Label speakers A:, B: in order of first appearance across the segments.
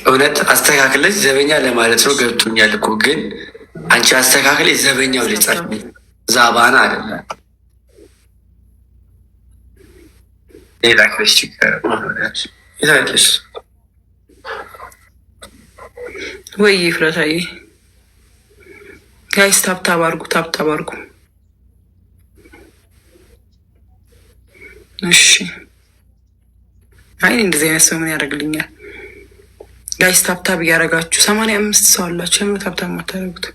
A: እውነት አስተካክለች ዘበኛ ለማለት ነው ገብቶኛል እኮ ግን አንቺ አስተካክለች ዘበኛው ልጻፍ ዛባና አይደለም ሌላ ክስ ይታለች
B: ወይ ፍረታዬ ጋይስ ታብታብ አድርጉ እሺ አይ እንደዚህ አይነት ሰው ምን ያደርግልኛል ጋይስ ታብታብ እያደረጋችሁ 85 ሰው አላችሁ የምር ታብታብ ማታደርጉት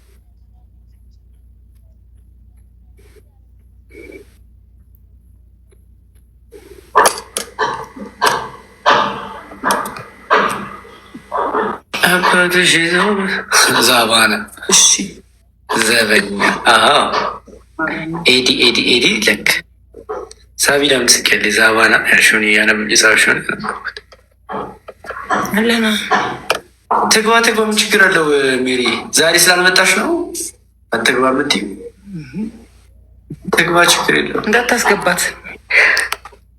A: ዛባነ እሺ ዘበኛ ኤዲ ልክ ሳቢዳ ምስክል ዛባና ያልሽውን የጻፍሽውን
B: አለና
A: ትግባ ምን ችግር አለው? ሜሪ ዛሬ ስላልመጣሽ ነው አትግባ የምትይው። ትግባ ችግር የለው።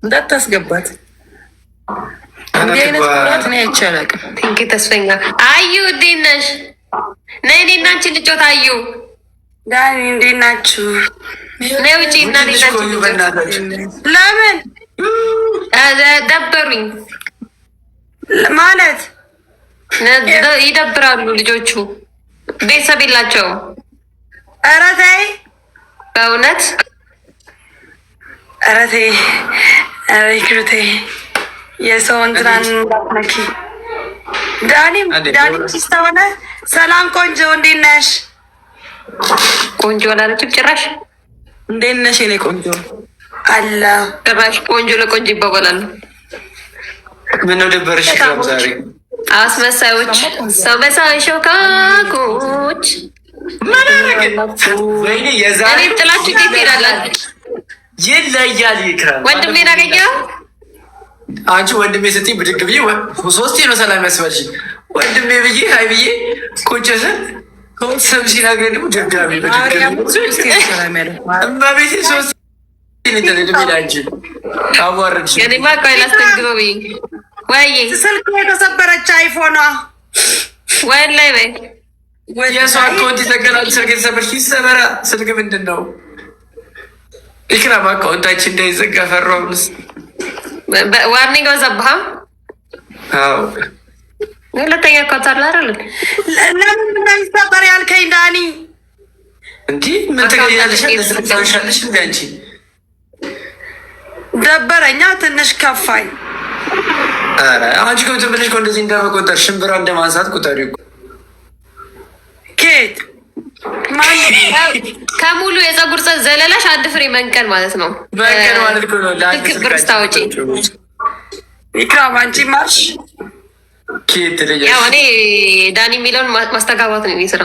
B: እንዳታስገባት እንዲህ አይነት ኩራት ነው አይቻልም።
C: ቲንኪ ተስፈኛ አዩ እንዴት ነሽ? ነይ እኔና አንቺ ልጮት። አዩ
B: ዳኒ እንዴት ናችሁ?
C: ነይ ውጪ እና
B: ለምን
C: ደበሩኝ
B: ማለት
C: ይደብራሉ ልጆቹ ቤተሰብ የላቸውም።
B: ኧረ ተይ
C: በእውነት
B: ኧረ ተይ ክሩቴ የሰው እንትናን እንዳትነኪ። ዳኒ ሲስታ ሆነ ሰላም ቆንጆ እንዴት ነሽ?
C: ቆንጆ አላለችም ጭራሽ።
B: እንዴት ነሽ የኔ ቆንጆ አለ
C: ጭራሽ ቆንጆ ለቆንጆ ይባባላሉ።
A: ምነው ደበረሽ? ዛሬ
C: አስመሳዮች ሰው መሳይ ሾካኮች
A: ወይኔ የዛሬ
C: እኔ ጥላችሁ ጌት ሄዳላችሁ።
A: ይለያል። ይክራል
C: ወንድሜን አገኘኸው?
A: አንቺ ወንድሜ ስትይ ብድግ ብዬ ሶስቴ ነው ሰላም ያስባልሽ። ወንድሜ ብዬ ሀይ ብዬ ቁጭ ስል ስም ሲናገር ደግሞ ደጋሚ እማቤቴ ሶስት ላንቺ አዋረድሽ።
C: እኔማ ቆይ ላስተግበው ብዬ ወይ
B: ስልክ የተሰበረች አይፎኗ
C: ወላሂ በይ
A: የሰው አካውንት ይዘጋል። ስልክ የተሰበረች ይሰበራ። ስልክ ምንድን ነው? ኢክራም አካውንታችን እንዳይዘጋ ፈራሁንስ።
C: ዋርኒንግ በዛብህ።
A: አዎ
C: ሁለተኛ አካውንት አለ አይደል?
B: ለምን እንደሚሰበር ያልከኝ ዳኒ?
A: እንዲህ ምን ተገኛለሽ? ለስልክሻለሽ እንዴ አንቺ?
B: ደበረኛ ትንሽ ከፋኝ።
A: ኧረ አንቺ ከብት ብለሽ እኮ እንደዚህ እንደመቆጠር ሽምብራ እንደማንሳት ቁጠሪ እኮ።
B: ኬት
C: ከሙሉ የፀጉር ዘለላሽ አንድ ፍሬ መንቀል ማለት ነው።
A: መንቀል ማለት እኮ ነው።
C: ትክክል ብር ስታወጪ
B: ኢክራም አንቺ ማርሽ
A: ኬት
C: ያው እኔ ዳኒ የሚለውን ማስተጋባት ነው ስራ